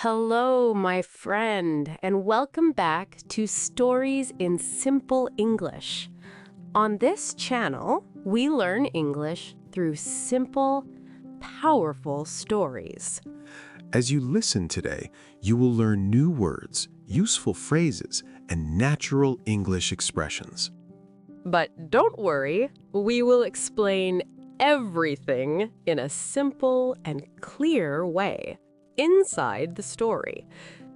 Hello, my friend, and welcome back to Stories in Simple English. On this channel, we learn English through simple, powerful stories. As you listen today, you will learn new words, useful phrases, and natural English expressions. But don't worry, we will explain everything in a simple and clear way inside the story.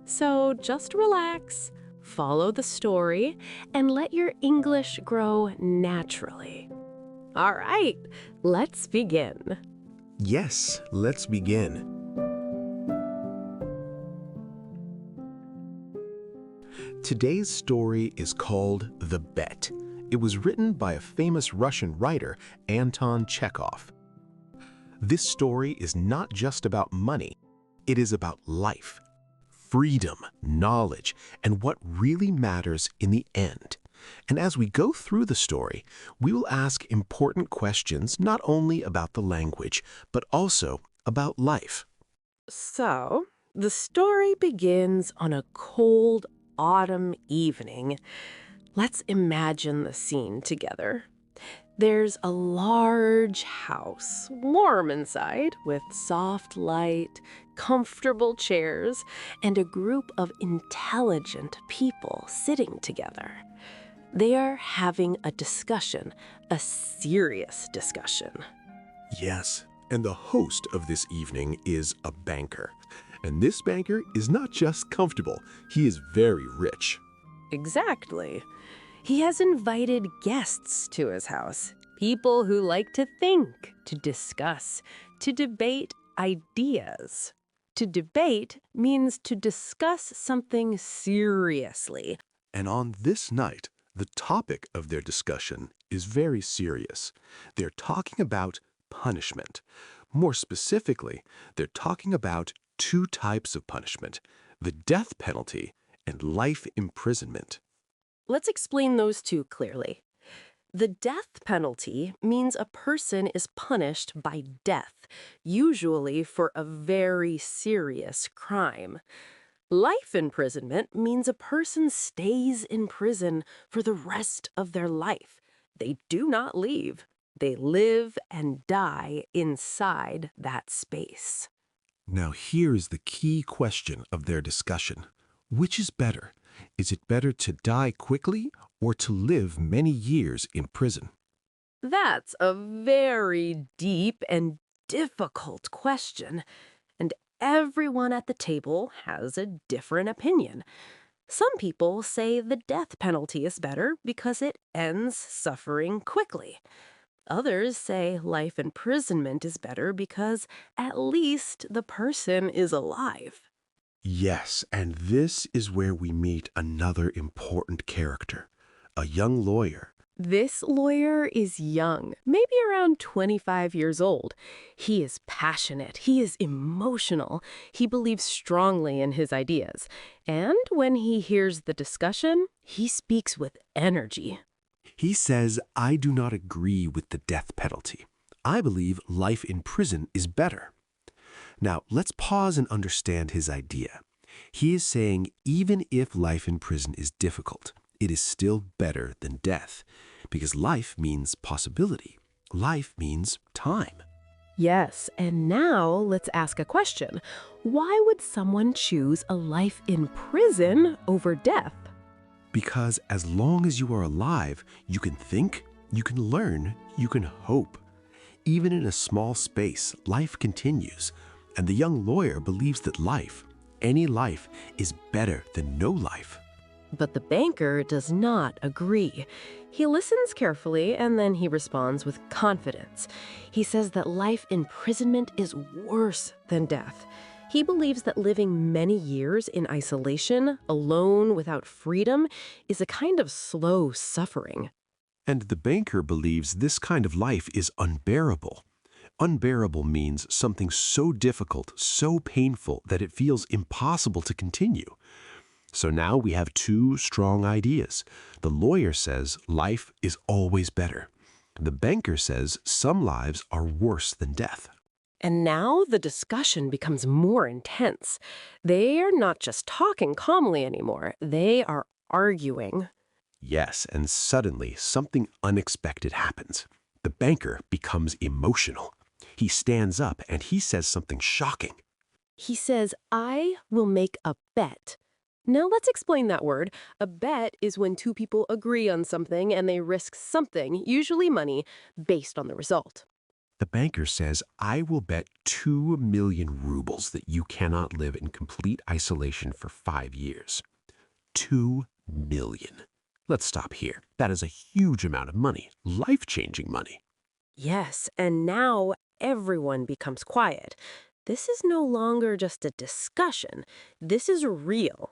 So just relax, follow the story, and let your English grow naturally. All right, let's begin. Yes, let's begin. Today's story is called The Bet. It was written by a famous Russian writer, Anton Chekhov. This story is not just about money. It is about life, freedom, knowledge, and what really matters in the end. And as we go through the story, we will ask important questions not only about the language, but also about life. So, the story begins on a cold autumn evening. Let's imagine the scene together. There's a large house, warm inside, with soft light, comfortable chairs, and a group of intelligent people sitting together. They are having a discussion, a serious discussion. Yes, and the host of this evening is a banker. And this banker is not just comfortable, he is very rich. Exactly. He has invited guests to his house, people who like to think, to discuss, to debate ideas. To debate means to discuss something seriously. And on this night, the topic of their discussion is very serious. They're talking about punishment. More specifically, they're talking about two types of punishment, the death penalty and life imprisonment. Let's explain those two clearly. The death penalty means a person is punished by death, usually for a very serious crime. Life imprisonment means a person stays in prison for the rest of their life. They do not leave. They live and die inside that space. Now here's the key question of their discussion. Which is better? Is it better to die quickly or to live many years in prison? That's a very deep and difficult question, and everyone at the table has a different opinion. Some people say the death penalty is better because it ends suffering quickly. Others say life imprisonment is better because at least the person is alive. Yes, and this is where we meet another important character, a young lawyer. This lawyer is young, maybe around 25 years old. He is passionate, he is emotional, he believes strongly in his ideas. And when he hears the discussion, he speaks with energy. He says, I do not agree with the death penalty. I believe life in prison is better. Now, let's pause and understand his idea. He is saying even if life in prison is difficult, it is still better than death, because life means possibility. Life means time. Yes, and now let's ask a question. Why would someone choose a life in prison over death? Because as long as you are alive, you can think, you can learn, you can hope. Even in a small space, life continues. And the young lawyer believes that life, any life, is better than no life. But the banker does not agree. He listens carefully and then he responds with confidence. He says that life imprisonment is worse than death. He believes that living many years in isolation, alone without freedom, is a kind of slow suffering. And the banker believes this kind of life is unbearable. Unbearable means something so difficult, so painful, that it feels impossible to continue. So now we have two strong ideas. The lawyer says life is always better. The banker says some lives are worse than death. And now the discussion becomes more intense. They are not just talking calmly anymore, they are arguing. Yes, and suddenly something unexpected happens. The banker becomes emotional. He stands up and he says something shocking. He says, I will make a bet. Now let's explain that word. A bet is when two people agree on something and they risk something, usually money, based on the result. The banker says, I will bet 2 million rubles that you cannot live in complete isolation for 5 years. 2 million. Let's stop here. That is a huge amount of money, life-changing money. Yes, and now everyone becomes quiet. This is no longer just a discussion. This is real.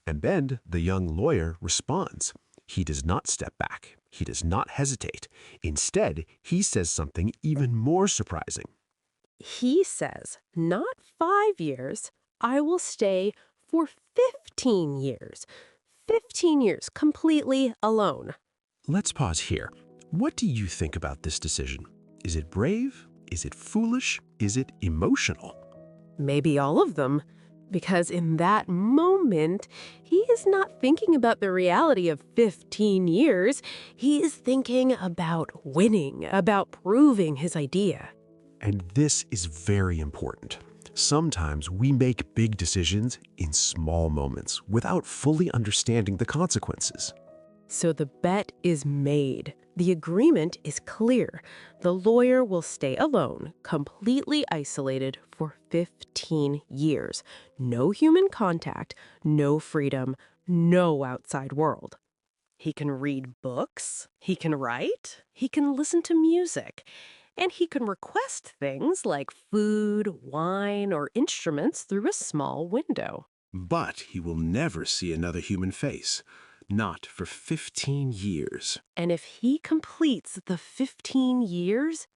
And then the young lawyer responds. He does not step back. He does not hesitate. Instead, he says something even more surprising. He says, not 5 years, I will stay for 15 years. 15 years completely alone. Let's pause here. What do you think about this decision? Is it brave? Is it foolish? Is it emotional? Maybe all of them. Because in that moment, he is not thinking about the reality of 15 years. He is thinking about winning, about proving his idea. And this is very important. Sometimes we make big decisions in small moments without fully understanding the consequences. So the bet is made. The agreement is clear. The lawyer will stay alone, completely isolated for 15 years. No human contact, no freedom, no outside world. He can read books, he can write, he can listen to music, and he can request things like food, wine, or instruments through a small window. But he will never see another human face. Not for 15 years. And if he completes the 15 years,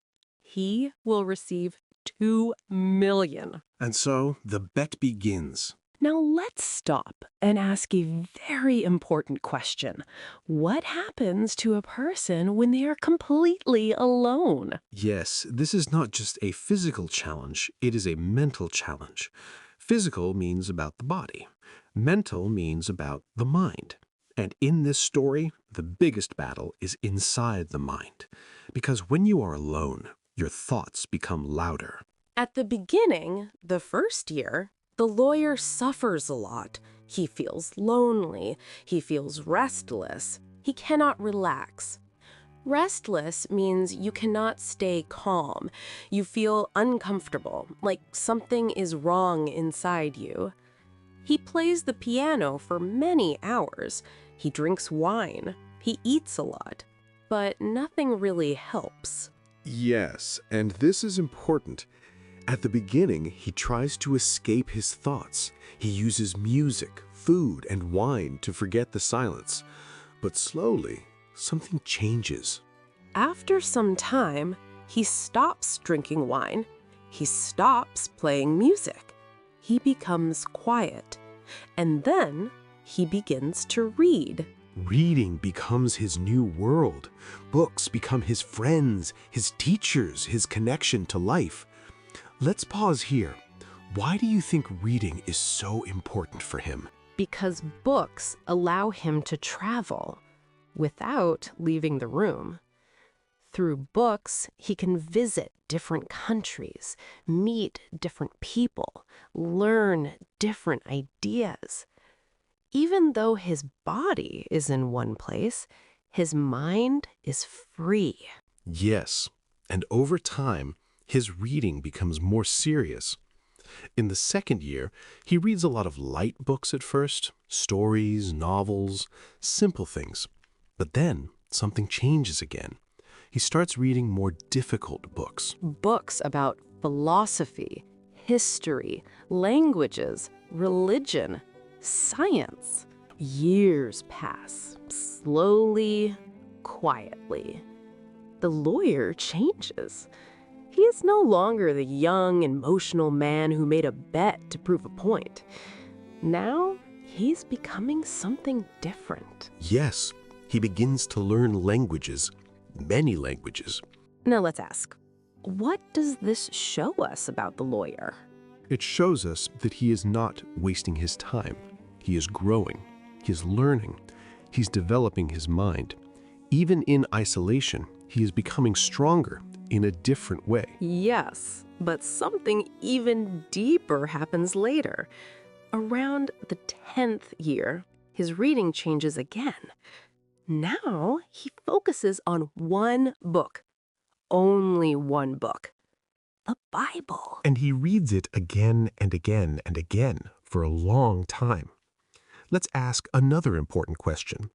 he will receive 2 million. And so the bet begins. Now let's stop and ask a very important question. What happens to a person when they are completely alone? Yes, this is not just a physical challenge, it is a mental challenge. Physical means about the body. Mental means about the mind. And in this story, the biggest battle is inside the mind. Because when you are alone, your thoughts become louder. At the beginning, the first year, the lawyer suffers a lot. He feels lonely. He feels restless. He cannot relax. Restless means you cannot stay calm. You feel uncomfortable, like something is wrong inside you. He plays the piano for many hours. He drinks wine. He eats a lot. But nothing really helps. Yes, and this is important. At the beginning, he tries to escape his thoughts. He uses music, food, and wine to forget the silence. But slowly, something changes. After some time, he stops drinking wine. He stops playing music. He becomes quiet. And then he begins to read. Reading becomes his new world. Books become his friends, his teachers, his connection to life. Let's pause here. Why do you think reading is so important for him? Because books allow him to travel without leaving the room. Through books, he can visit different countries, meet different people, learn different ideas. Even though his body is in one place, his mind is free. Yes, and over time, his reading becomes more serious. In the second year, he reads a lot of light books at first, stories, novels, simple things. But then something changes again. He starts reading more difficult books. Books about philosophy, history, languages, religion, science. Years pass, slowly, quietly. The lawyer changes. He is no longer the young, emotional man who made a bet to prove a point. Now, he's becoming something different. Yes, he begins to learn languages, many languages. Now let's ask, what does this show us about the lawyer? It shows us that he is not wasting his time. He is growing. He is learning. He's developing his mind. Even in isolation, he is becoming stronger in a different way. Yes, but something even deeper happens later. Around the 10th year, his reading changes again. Now he focuses on one book. Only one book. The Bible. And he reads it again and again and again for a long time. Let's ask another important question.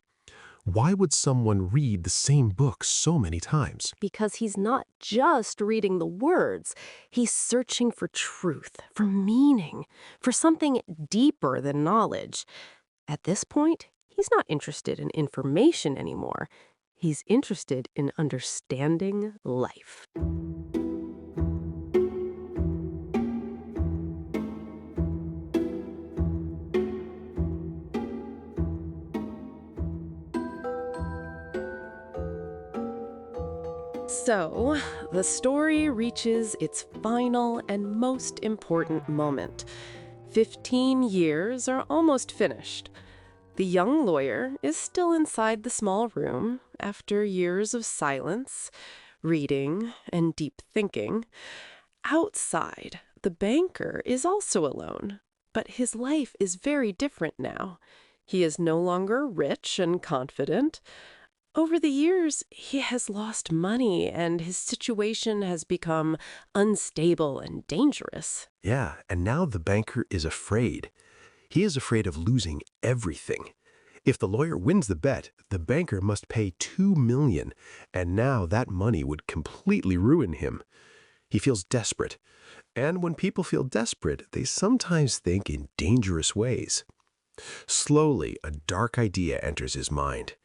Why would someone read the same book so many times? Because he's not just reading the words. He's searching for truth, for meaning, for something deeper than knowledge. At this point, he's not interested in information anymore. He's interested in understanding life. So, the story reaches its final and most important moment. 15 years are almost finished. The young lawyer is still inside the small room after years of silence, reading, and deep thinking. Outside, the banker is also alone, but his life is very different now. He is no longer rich and confident. Over the years, he has lost money and his situation has become unstable and dangerous. Yeah, and now the banker is afraid. He is afraid of losing everything. If the lawyer wins the bet, the banker must pay $2 million, and now that money would completely ruin him. He feels desperate. And when people feel desperate, they sometimes think in dangerous ways. Slowly, a dark idea enters his mind.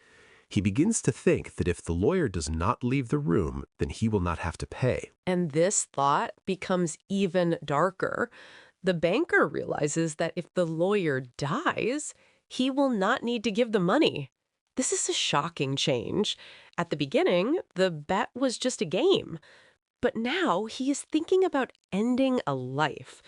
He begins to think that if the lawyer does not leave the room, then he will not have to pay. And this thought becomes even darker. The banker realizes that if the lawyer dies, he will not need to give the money. This is a shocking change. At the beginning, the bet was just a game. But now he is thinking about ending a life.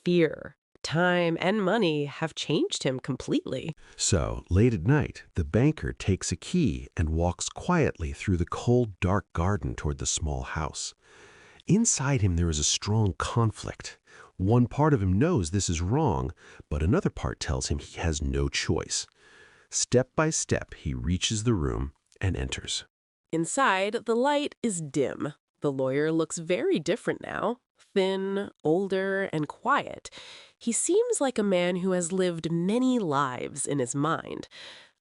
Fear, time, and money have changed him completely. So, late at night, the banker takes a key and walks quietly through the cold, dark garden toward the small house. Inside him, there is a strong conflict. One part of him knows this is wrong, but another part tells him he has no choice. Step by step, he reaches the room and enters. Inside, the light is dim. The lawyer looks very different now, thin, older, and quiet. He seems like a man who has lived many lives in his mind.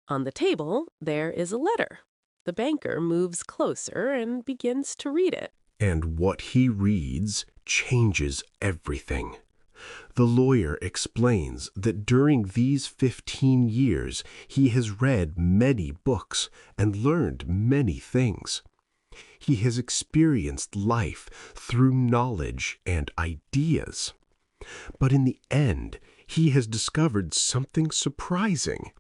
On the table, there is a letter. The banker moves closer and begins to read it. And what he reads changes everything. The lawyer explains that during these 15 years, he has read many books and learned many things. He has experienced life through knowledge and ideas. But in the end, he has discovered something surprising.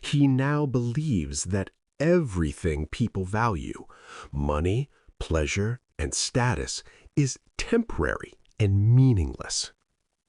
He now believes that everything people value, money, pleasure, and status, is temporary and meaningless.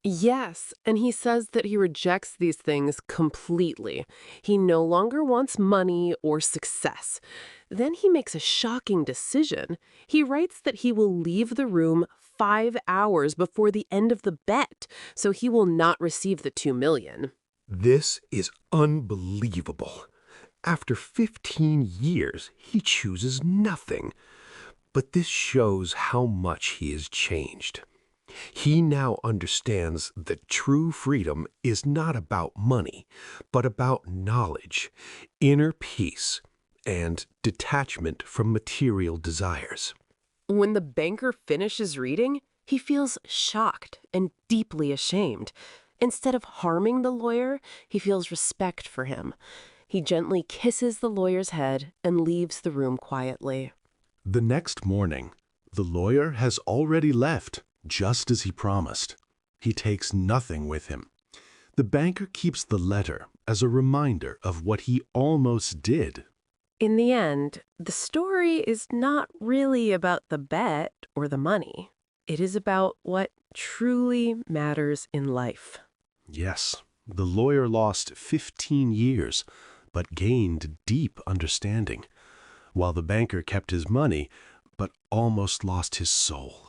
Yes, and he says that he rejects these things completely. He no longer wants money or success. Then he makes a shocking decision. He writes that he will leave the room 5 hours before the end of the bet, so he will not receive the $2 million. This is unbelievable. After 15 years, he chooses nothing. But this shows how much he has changed. He now understands that true freedom is not about money, but about knowledge, inner peace, and detachment from material desires. When the banker finishes reading, he feels shocked and deeply ashamed. Instead of harming the lawyer, he feels respect for him. He gently kisses the lawyer's head and leaves the room quietly. The next morning, the lawyer has already left, just as he promised. He takes nothing with him. The banker keeps the letter as a reminder of what he almost did. In the end, the story is not really about the bet or the money. It is about what truly matters in life. Yes, the lawyer lost 15 years, but gained deep understanding, while the banker kept his money, but almost lost his soul.